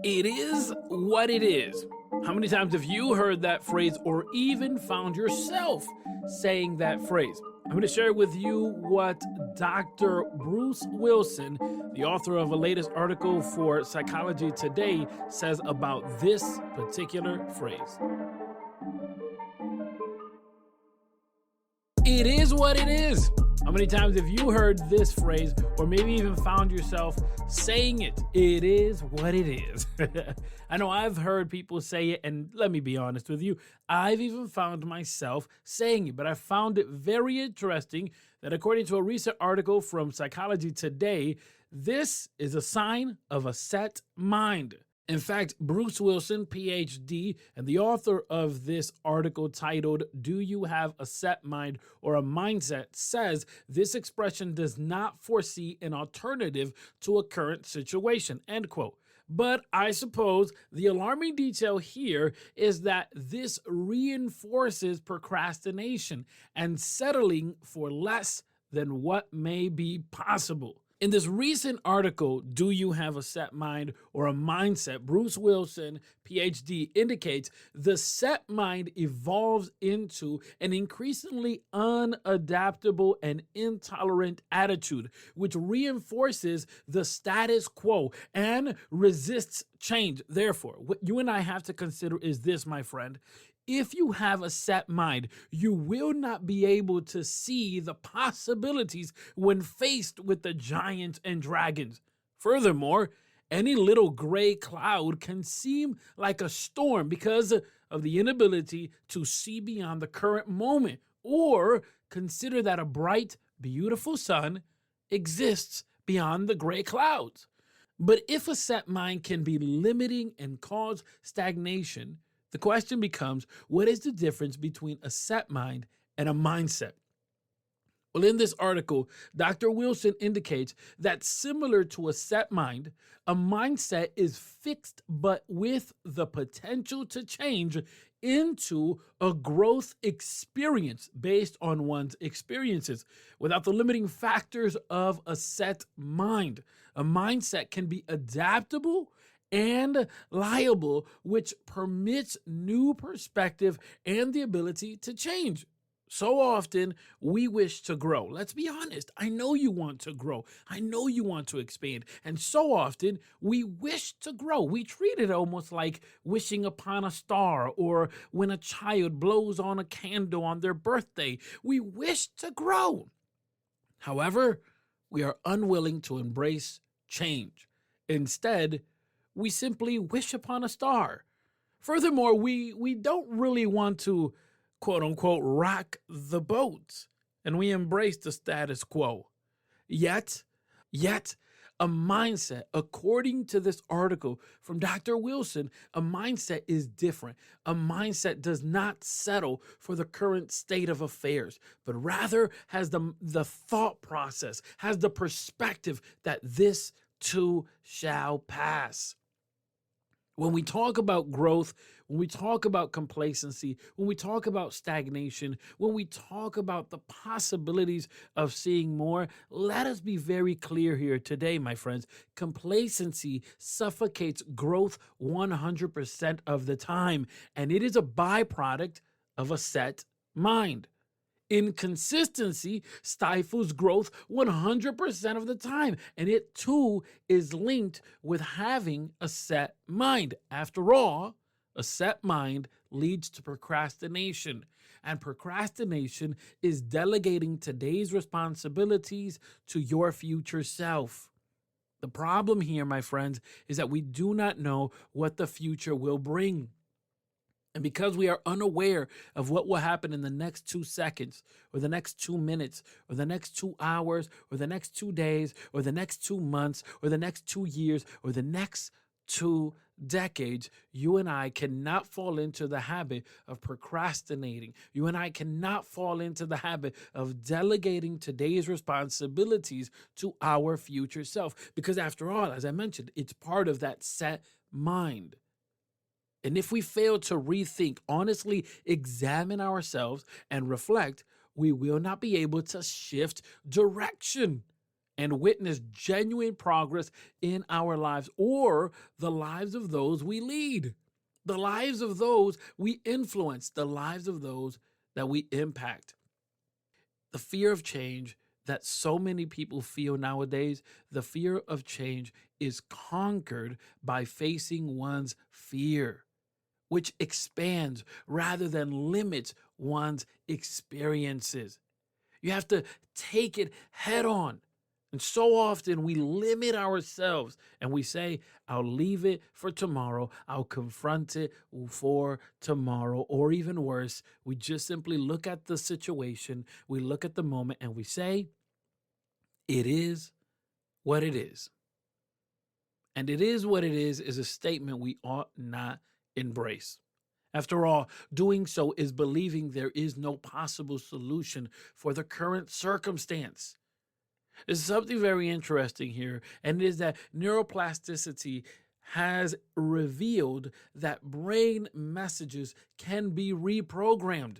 It is what it is. How many times have you heard that phrase or even found yourself saying that phrase? I'm going to share with you what Dr. Bruce Wilson, the author of a latest article for Psychology Today, says about this particular phrase. It is what it is. How many times have you heard this phrase or maybe even found yourself saying it? It is what it is. I know I've heard people say it, and let me be honest with you, I've even found myself saying it, but I found it very interesting that according to a recent article from Psychology Today, this is a sign of a set mind. In fact, Bruce Wilson, Ph.D., and the author of this article titled, "Do You Have a Set Mind or a Mindset?" says this expression does not foresee an alternative to a current situation, end quote. But I suppose the alarming detail here is that this reinforces procrastination and settling for less than what may be possible. In this recent article, "Do You Have a Set Mind or a Mindset?" Bruce Wilson, Ph.D., indicates the set mind evolves into an increasingly unadaptable and intolerant attitude, which reinforces the status quo and resists change. Therefore, what you and I have to consider is this, my friend. If you have a set mind, you will not be able to see the possibilities when faced with the giants and dragons. Furthermore, any little gray cloud can seem like a storm because of the inability to see beyond the current moment, or consider that a bright, beautiful sun exists beyond the gray clouds. But if a set mind can be limiting and cause stagnation, the question becomes, what is the difference between a set mind and a mindset? Well, in this article, Dr. Wilson indicates that similar to a set mind, a mindset is fixed but with the potential to change into a growth experience based on one's experiences without the limiting factors of a set mind. A mindset can be adaptable and liable, which permits new perspective and the ability to change. So often we wish to grow. Let's be honest. I know you want to grow. I know you want to expand. And so often we wish to grow. We treat it almost like wishing upon a star or when a child blows on a candle on their birthday. We wish to grow. However, we are unwilling to embrace change. Instead, we simply wish upon a star. Furthermore, we don't really want to, quote unquote, rock the boat, and we embrace the status quo. Yet, a mindset, according to this article from Dr. Wilson, a mindset is different. A mindset does not settle for the current state of affairs, but rather has the thought process, has the perspective that this too shall pass. When we talk about growth, when we talk about complacency, when we talk about stagnation, when we talk about the possibilities of seeing more, let us be very clear here today, my friends. Complacency suffocates growth 100% of the time, and it is a byproduct of a set mind. Inconsistency stifles growth 100% of the time, and it too is linked with having a set mind. After all, a set mind leads to procrastination, and procrastination is delegating today's responsibilities to your future self. The problem here, my friends, is that we do not know what the future will bring. And because we are unaware of what will happen in the next 2 seconds, or the next 2 minutes, or the next 2 hours, or the next 2 days, or the next 2 months, or the next 2 years, or the next 2 decades, you and I cannot fall into the habit of procrastinating. You and I cannot fall into the habit of delegating today's responsibilities to our future self. Because after all, as I mentioned, it's part of that set mind. And if we fail to rethink, honestly examine ourselves and reflect, we will not be able to shift direction. and witness genuine progress in our lives or the lives of those we lead, the lives of those we influence, the lives of those that we impact. The fear of change that so many people feel nowadays, the fear of change is conquered by facing one's fear, which expands rather than limits one's experiences. You have to take it head on. And so often we limit ourselves and we say, I'll leave it for tomorrow. I'll confront it for tomorrow. Or even worse, we just simply look at the situation, we look at the moment, and we say, it is what it is. And it is what it is a statement we ought not embrace. After all, doing so is believing there is no possible solution for the current circumstance. There's something very interesting here, and it is that neuroplasticity has revealed that brain messages can be reprogrammed.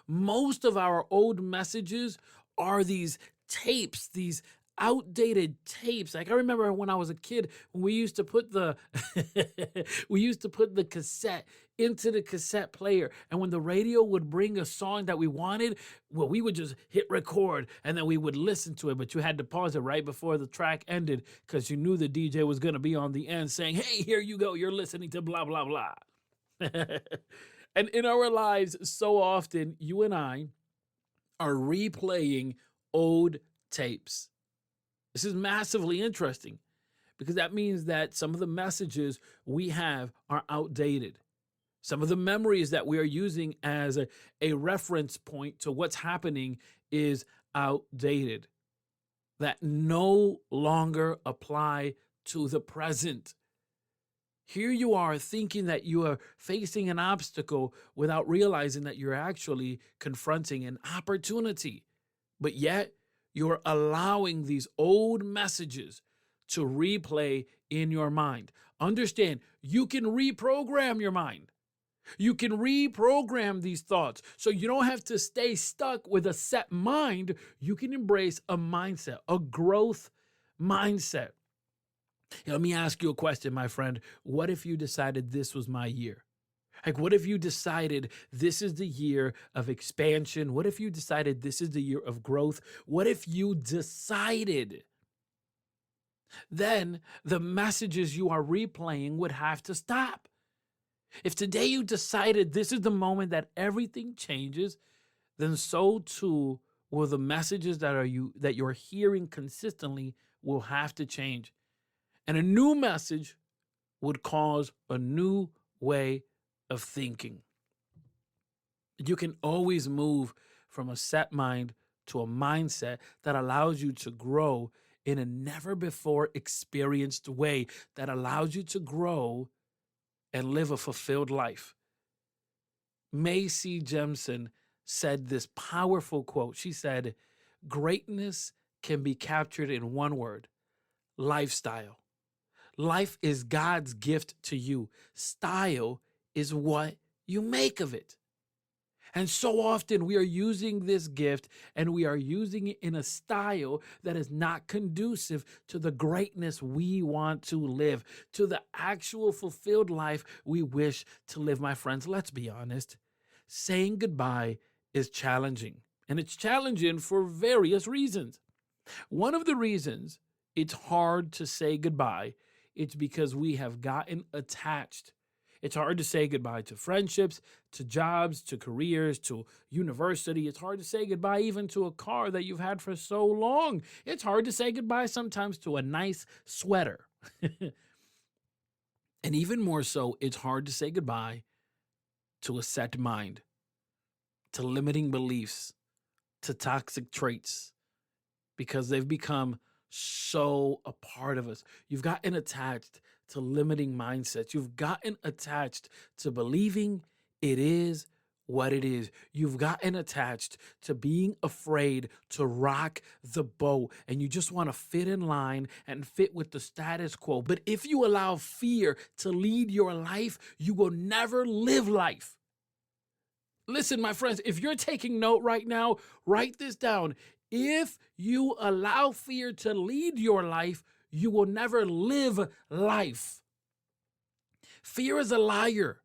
Most of our old messages are these tapes, these outdated tapes. Like I remember when I was a kid, when we used to put the cassette into the cassette player, and when the radio would bring a song that we wanted, well, we would just hit record and then we would listen to it, but you had to pause it right before the track ended because you knew the DJ was going to be on the end saying, hey, here you go, you're listening to blah blah blah. And in our lives, so often you and I are replaying old tapes. This is massively interesting because that means that some of the messages we have are outdated. Some of the memories that we are using as a reference point to what's happening is outdated, that no longer apply to the present. Here you are thinking that you are facing an obstacle without realizing that you're actually confronting an opportunity. But yet, you're allowing these old messages to replay in your mind. Understand, you can reprogram your mind. You can reprogram these thoughts. So you don't have to stay stuck with a set mind. You can embrace a mindset, a growth mindset. Let me ask you a question, my friend. What if you decided this was my year? Like, what if you decided this is the year of expansion? What if you decided this is the year of growth? What if you decided? Then the messages you are replaying would have to stop. If today you decided this is the moment that everything changes, then so too will the messages that you're hearing consistently will have to change. And a new message would cause a new way of thinking. You can always move from a set mind to a mindset that allows you to grow in a never before experienced way, that allows you to grow and live a fulfilled life. Macy Jemison said this powerful quote. She said, greatness can be captured in one word: lifestyle. Life is God's gift to you. Style is what you make of it. And so often we are using this gift and we are using it in a style that is not conducive to the greatness we want to live, to the actual fulfilled life we wish to live. My friends, let's be honest. Saying goodbye is challenging, and it's challenging for various reasons. One of the reasons it's hard to say goodbye, it's because we have gotten attached. It's hard to say goodbye to friendships, to jobs, to careers, to university. It's hard to say goodbye even to a car that you've had for so long. It's hard to say goodbye sometimes to a nice sweater. And even more so, it's hard to say goodbye to a set mind, to limiting beliefs, to toxic traits, because they've become so a part of us. You've gotten attached to limiting mindsets. You've gotten attached to believing it is what it is. You've gotten attached to being afraid to rock the boat, and you just want to fit in line and fit with the status quo. But if you allow fear to lead your life, you will never live life. Listen, my friends, if you're taking note right now, write this down. If you allow fear to lead your life, you will never live life. Fear is a liar,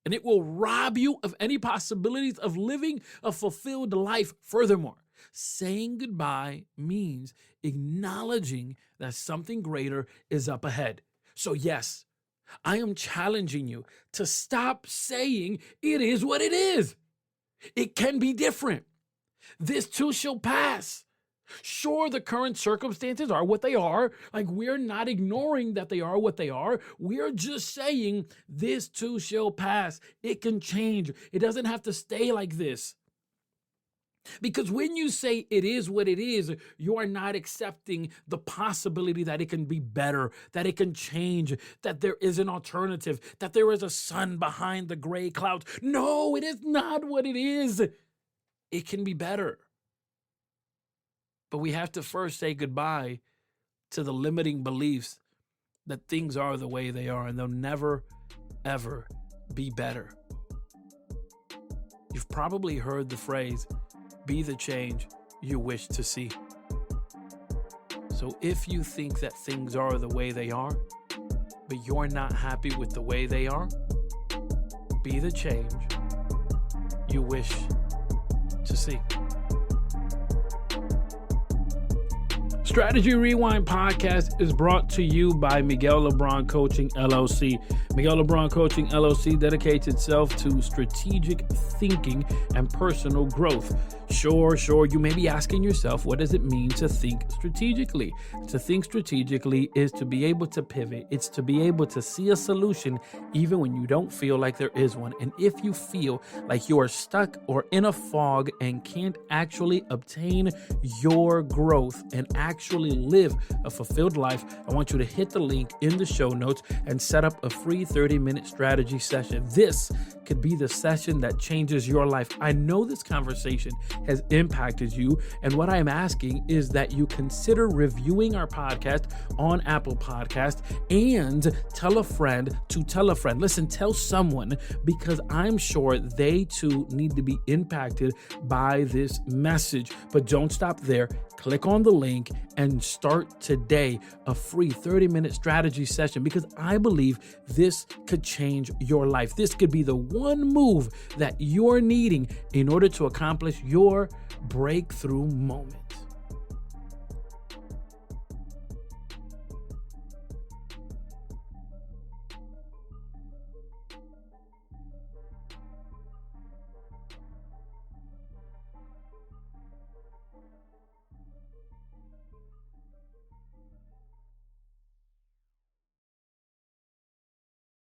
and it will rob you of any possibilities of living a fulfilled life. Furthermore, saying goodbye means acknowledging that something greater is up ahead. So yes, I am challenging you to stop saying it is what it is. It can be different. This too shall pass. Sure, the current circumstances are what they are. Like, we're not ignoring that they are what they are. We're just saying this too shall pass. It can change. It doesn't have to stay like this. Because when you say it is what it is, you are not accepting the possibility that it can be better, that it can change, that there is an alternative, that there is a sun behind the gray clouds. No, it is not what it is. It can be better. But we have to first say goodbye to the limiting beliefs that things are the way they are and they'll never, ever be better. You've probably heard the phrase, be the change you wish to see. So if you think that things are the way they are, but you're not happy with the way they are, be the change you wish to see. Strategy Rewind Podcast is brought to you by Miguel LeBron Coaching, LLC. Miguel LeBron Coaching, LLC dedicates itself to strategic thinking and personal growth. Sure, you may be asking yourself, what does it mean to think strategically? To think strategically is to be able to pivot. It's to be able to see a solution even when you don't feel like there is one. And if you feel like you are stuck or in a fog and can't actually obtain your growth and actually live a fulfilled life, I want you to hit the link in the show notes and set up a free 30-minute strategy session. This could be the session that changes your life. I know this conversation has impacted you, and what I am asking is that you consider reviewing our podcast on Apple Podcast and tell a friend to tell a friend. Listen, tell someone, because I'm sure they too need to be impacted by this message. But don't stop there. Click on the link and start today a free 30-minute strategy session, because I believe this could change your life. This could be the one move that you're needing in order to accomplish your breakthrough moment.